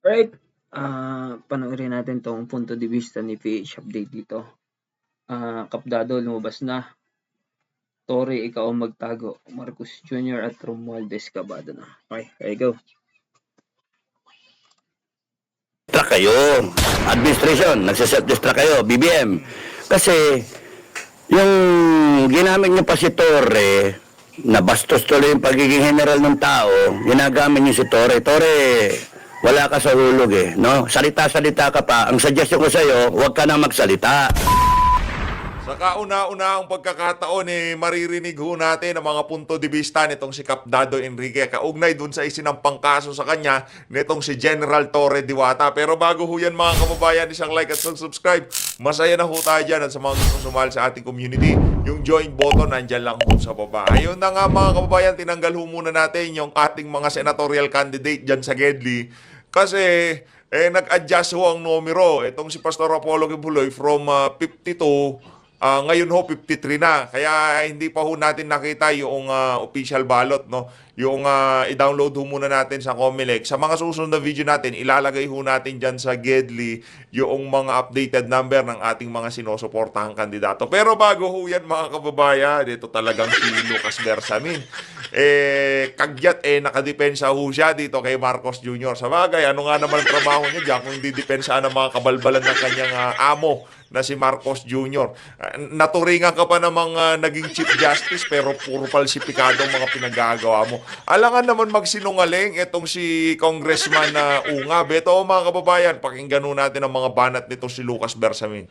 Alright, panoorin natin 'tong punto de vista ni PH Update dito. Kapdado lumabas na, Torre ikaw ang magtago, Marcos Jr. at Romualdez kabado na. Okay, there you go. Distract kayo. Administration, nagsiself-distract kayo, BBM. Kasi, yung ginamit niyo pa si Torre, nabastos tuloy yung pagiging general ng tao, ginagamit niyo si Torre. Torre, wala ka sa hulog eh, no? Salita-salita ka pa. Ang suggestion ko sa'yo, huwag ka na magsalita. Sa kauna-unahang pagkakataon, maririnig ho natin ang mga punto de vista nitong si Kapdado Enrique kaugnay dun sa isinampang kaso sa kanya nitong si General Torre Diwata. Pero bago ho yan mga kababayan, isang like at subscribe. Masaya na ho tayo dyan at sa mga gusto sumali sa ating community, yung join button nandyan lang ho sa baba. Ayun na nga mga kababayan, tinanggal ho muna natin yung ating mga senatorial candidate dyan sa Gedli. Kasi nag-adjust ho ang numero. Itong si Pastor Apollo Kibuloy from 52 ngayon ho 53 na. Kaya hindi pa ho natin nakita yung official ballot, no. Yung i-download ho muna natin sa Comelec. Sa mga susunod na video natin, ilalagay ho natin diyan sa Gedli yung mga updated number ng ating mga sinusuportahang kandidato. Pero bago ho yan mga kababayan, dito talagang si Lucas Bersamin. Kagyat nakadepensa ho siya dito kay Marcos Jr. Sa bagay, ano nga naman trabaho niya diyan kung hindi depensa ng mga kabalbalan ng kanyang amo na si Marcos Jr. Naturingan ka pa ng mga naging Chief Justice pero puro falsipikado ang mga pinagagawa mo. Alangan naman magsinungaling itong si Congressman na Unga. Beto mga kababayan, pakinggan natin ang mga banat nito si Lucas Bersamin.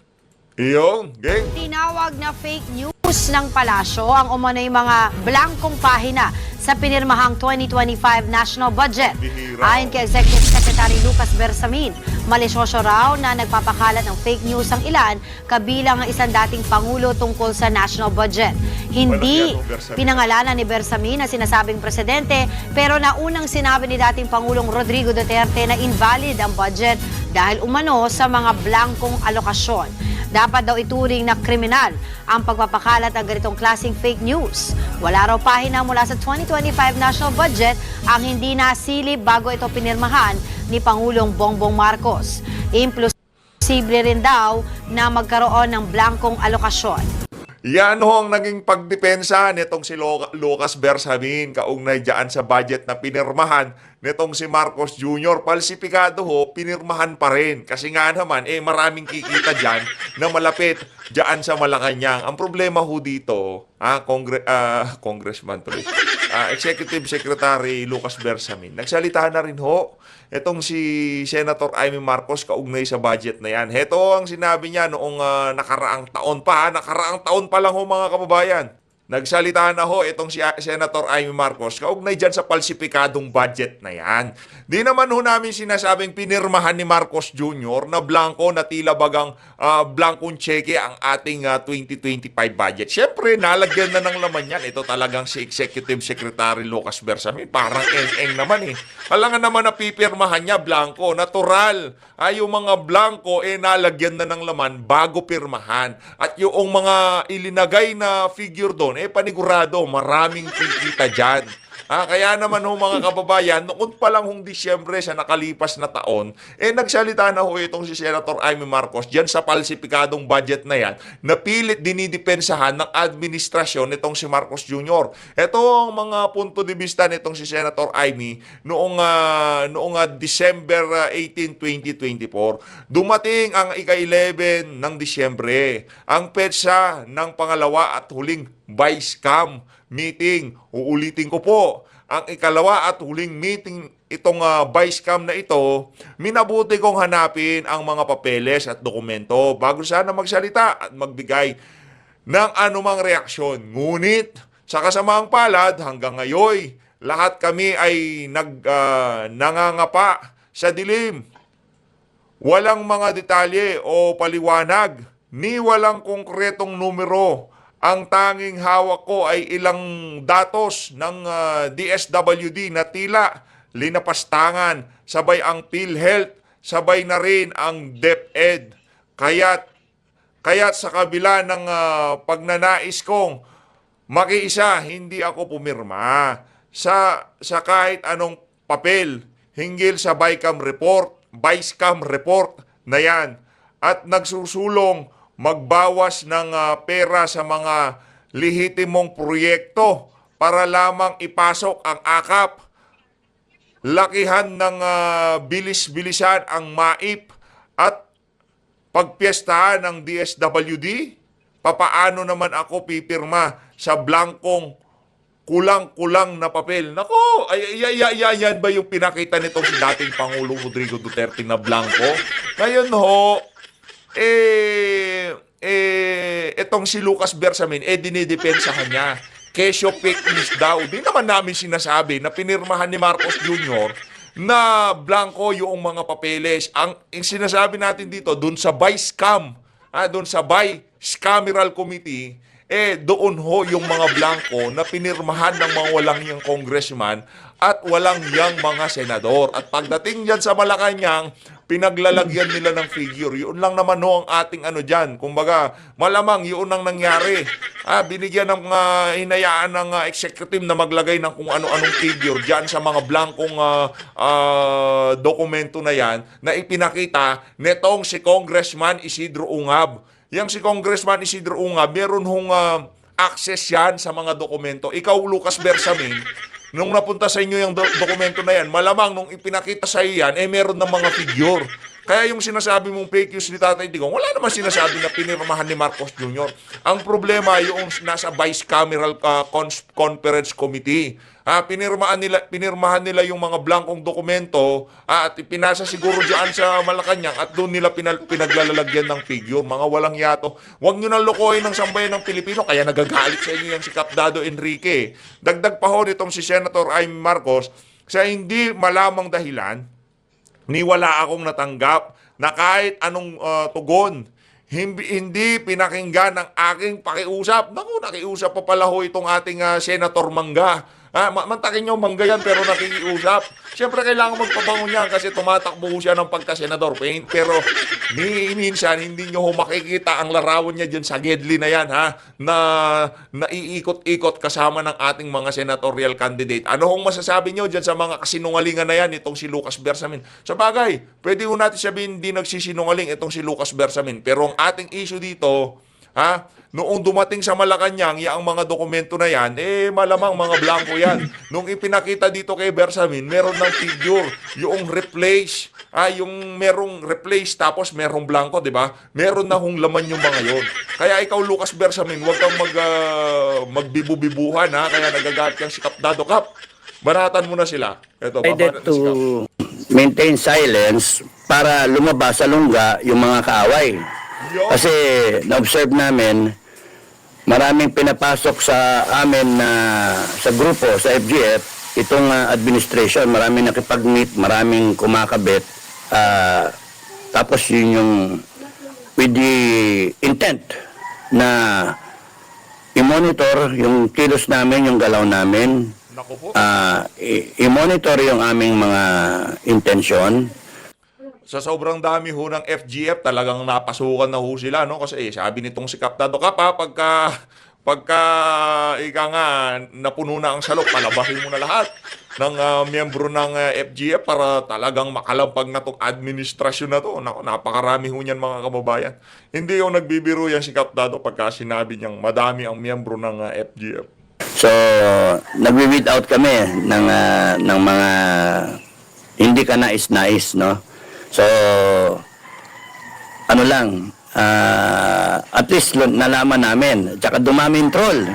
Iyong, gang. Tinawag na fake news ng palasyo ang umano'y mga blankong pahina sa pinirmahang 2025 national budget. Ayon kay Executive Secretary Lucas Bersamin, malisyoso raw na nagpapakalat ng fake news ang ilan kabilang ang isang dating pangulo tungkol sa national budget. Hindi pinangalanan ni Bersamin na sinasabing presidente, pero naunang sinabi ni dating Pangulong Rodrigo Duterte na invalid ang budget dahil umano sa mga blankong alokasyon. Dapat daw ituring na kriminal ang pagpapakalat ng ganitong klaseng fake news. Wala raw pahina mula sa 2025 national budget ang hindi nasilip bago ito pinirmahan ni Pangulong Bongbong Marcos. Imposible rin daw na magkaroon ng blankong alokasyon. Yan ho ang naging pagdepensa nitong si Lucas Bersamin kaugnay dyan sa budget na pinirmahan nitong si Marcos Jr. Palsipikado ho, pinirmahan pa rin. Kasi nga naman, maraming kikita dyan na malapit dyan sa Malacanang. Ang problema ho dito, Congressman tuloy, Executive Secretary Lucas Bersamin, nagsalita na rin ho itong si Senator Amy Marcos kaugnay sa budget na yan. Heto ang sinabi niya noong nakaraang taon pa. Nakaraang taon pa lang ho mga kababayan. Nagsalita na ho itong si Senator Amy Marcos kaugnay dyan sa palsipikadong budget na yan. Di naman ho namin sinasabing pinirmahan ni Marcos Jr. na blanco na tila bagang blankong cheque ang ating 2025 budget. Siyempre, nalagyan na ng laman yan. Ito talagang si Executive Secretary Lucas Bersamin. Parang eng-eng naman eh. Alangan naman na pipirmahan niya blanco. Natural. Yung mga blanco nalagyan na ng laman bago pirmahan. At yung mga ilinagay na figure doon, panigurado, maraming kikita dyan. Kaya naman ho mga kababayan, noon pa lang hong Disyembre sa nakalipas na taon, nagsalita na ho itong si Senator Amy Marcos dyan sa palsipikadong budget na yan, na pilit dinidepensahan ng administrasyon nitong si Marcos Jr. Ito ang mga punto de vista nitong si Senator Amy noong December 18, 2024. Dumating ang ika-11 ng Disyembre, ang petsa ng pangalawa at huling Vice Cam meeting. Uulitin ko po, ang ikalawa at huling meeting itong Vice Cam na ito, minabuti kong hanapin ang mga papeles at dokumento bago sana magsalita at magbigay ng anumang reaksyon. Ngunit, sa kasamaang palad, hanggang ngayon, lahat kami ay nangangapa sa dilim. Walang mga detalye o paliwanag, ni walang konkretong numero. Ang tanging hawak ko ay ilang datos ng DSWD na tila linapastangan, sabay ang PhilHealth, sabay na rin ang DepEd. Kaya't sa kabila ng pagnanais kong makiisa, hindi ako pumirma sa kahit anong papel hinggil sa BICAM report vice cam report na yan at nagsusulong magbawas ng pera sa mga lehitimong proyekto para lamang ipasok ang akap. Lakihan ng bilis-bilisan ang MAIP at pagpiestahan ng DSWD. Papaano naman ako pipirma sa blankong kulang-kulang na papel? Nako, yan ba yung pinakita nitong si dating Pangulong Rodrigo Duterte na blanco? Ngayon ho, itong si Lucas Bersamin, dinidepensahan niya. Kesyo fake news daw. Di naman namin sinasabi na pinirmahan ni Marcos Jr. na blanco yung mga papeles. Ang sinasabi natin dito, dun sa vice cam, dun sa vice cameral committee, doon ho yung mga blanco na pinirmahan ng mga walang yang congressman at walang yang mga senador. At pagdating dyan sa Malacanang, pinaglalagyan nila ng figure. Yun lang naman ho ang ating dyan. Kumbaga, malamang yun ang nangyari. Binigyan ng hinayaan ng executive na maglagay ng kung ano-anong figure dyan sa mga blankong dokumento na yan na ipinakita netong si Congressman Isidro Ungab. Yang si Congressman Isidro Ungab, meron hong access yan sa mga dokumento. Ikaw, Lucas Bersamin, nung napunta sa inyo yung dokumento na yan, malamang nung ipinakita sa iyo yan, meron ng mga figure. Kaya yung sinasabi mong fake news ni Tatay Digong, wala naman sinasabi na pinirmahan ni Marcos Jr. Ang problema yung nasa Vice Cameral Conference Committee. Pinirmahan nila yung mga blankong dokumento at pinasa siguro diyan sa Malacanang at doon nila pinaglalagyan ng figure. Mga walang yato. Huwag nyo nang lokohin ng sambayan ng Pilipino, kaya nagagalit sa inyo yung si Capdado Enrique. Dagdag pa ho nitong si Senator Amy Marcos, sa hindi malamang dahilan, ni wala akong natanggap na kahit anong tugon, hindi pinakinggan ng aking pakiusap. Naku, nakiusap pa pala ho itong ating Senator Mangga. Mantakin nyo, Mangga yan, pero nakikiusap. Siyempre, kailangan magpabangon yan kasi tumatakbo siya ng pagka-senador. Pero minsan, hindi nyo ho makikita ang larawan niya dyan sa Gedli na yan, na naiikot-ikot kasama ng ating mga senatorial candidate. Ano hong masasabi nyo dyan sa mga kasinungalingan na yan, itong si Lucas Bersamin? Sa bagay, pwede ho natin sabihin hindi nagsisinungaling itong si Lucas Bersamin. Pero ang ating issue dito, noong dumating sa Malacanang, ang mga dokumento na yan, malamang mga blanco yan. Nung ipinakita dito kay Bersamin, meron ng figure, yung replace, yung merong replace tapos merong blanco, di ba? Meron na hong laman yung mga yon. Kaya ikaw, Lucas Bersamin, huwag kang magbibu-bibuhan, kaya nagagat kang si Capdado. Cap, banatan mo na sila. Ito, Decided to maintain silence para lumabas sa lungga yung mga kaaway. Kasi na-observe namin, maraming pinapasok sa amin na sa grupo, sa FGF, itong administration, maraming nakipag-meet, maraming kumakabit. Tapos yun yung with the intent na i-monitor yung kilos namin, yung galaw namin, i-monitor yung aming mga intention. Sa sobrang dami ho ng FGF, talagang napasukan na ho sila, no? Kasi sabi nitong si Capdado, pagka ika nga napuno na ang salok, palabahin mo na lahat ng miyembro ng FGF para talagang makalampag na itong administrasyon na to. Napakarami ho niyan, mga kababayan. Hindi yung nagbibiro yan si Capdado pagka sinabi niyang madami ang miyembro ng FGF. So, nagwi-weed out kami ng mga hindi ka nais-nais, no? So, ano lang, at least nalaman namin, tsaka dumaming troll,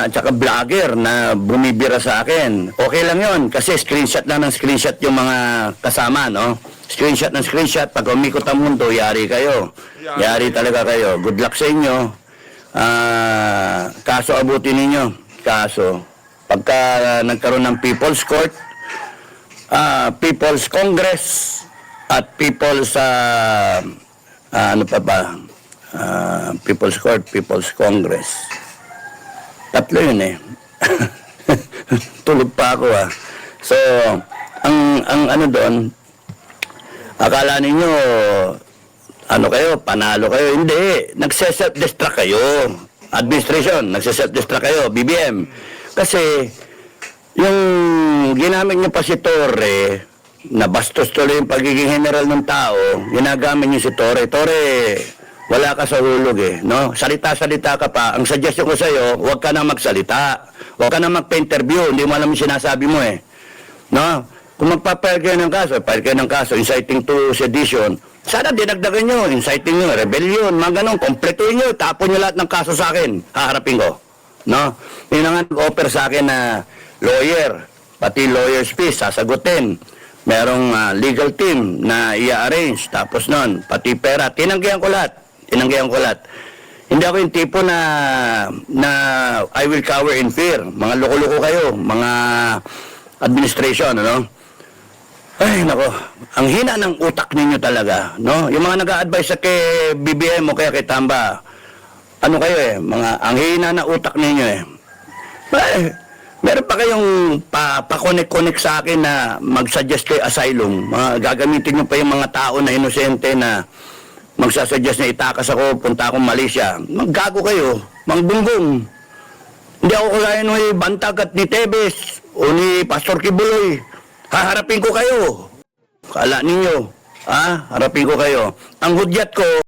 tsaka vlogger na bumibira sa akin. Okay lang yon kasi screenshot lang ng screenshot yung mga kasama, no? Screenshot ng screenshot, pag umikot ang mundo, yari kayo. Yari talaga kayo. Good luck sa inyo. Kaso abutin ninyo. Kaso, pagka nagkaroon ng People's Court, People's Congress at People's People's Court, People's Congress. Tatlo yun Tulog pa ako So, ang doon, akala ninyo kayo, panalo kayo. Hindi, nagse-self-destruct kayo. Administration, nagse-self-destruct kayo, BBM. Kasi yung ginamit niyo pa si Torre nabastos tuloy yung pagiging general ng tao, ginagamit niyo si Torre. Torre, wala ka sa hulog eh, no? Salita-salita ka pa. Ang suggestion ko sa'yo, huwag ka na magsalita. Huwag ka na magpa-interview. Hindi mo alam yung sinasabi mo eh. No? Kung magpapile kayo ng kaso, file kayo ng kaso, inciting to sedition, sana dinagdagan nyo, inciting nyo, rebellion, mga ganun, kompletuhin nyo, tapon nyo lahat ng kaso sa akin, haharapin ko. No? Yun na nga nag-offer sa akin na lawyer, pati lawyer's fees, sasagutin. Merong legal team na i-arrange, tapos nun, pati pera, tinanggihan ko lahat. Hindi ako yung tipo na I will cower in fear. Mga loko-loko kayo, mga administration, ano? Ay, nako. Ang hina ng utak ninyo talaga, no? Yung mga nag-a-advise sa kay BBM o kaya kay Tamba, ano kayo eh, ang hina ng utak ninyo eh. Ay, meron pa kayong pa-connect sa akin na mag-suggest kay asylum. Gagamitin nyo pa yung mga tao na inosente na magsasuggest na itakas ako, punta akong Malaysia. Maggago kayo, mangbunggong. Hindi ako kagaya ni Bantag at ni Tebes o ni Pastor Kibuloy. Haharapin ko kayo. Kala ninyo, harapin ko kayo. Ang hudyat ko,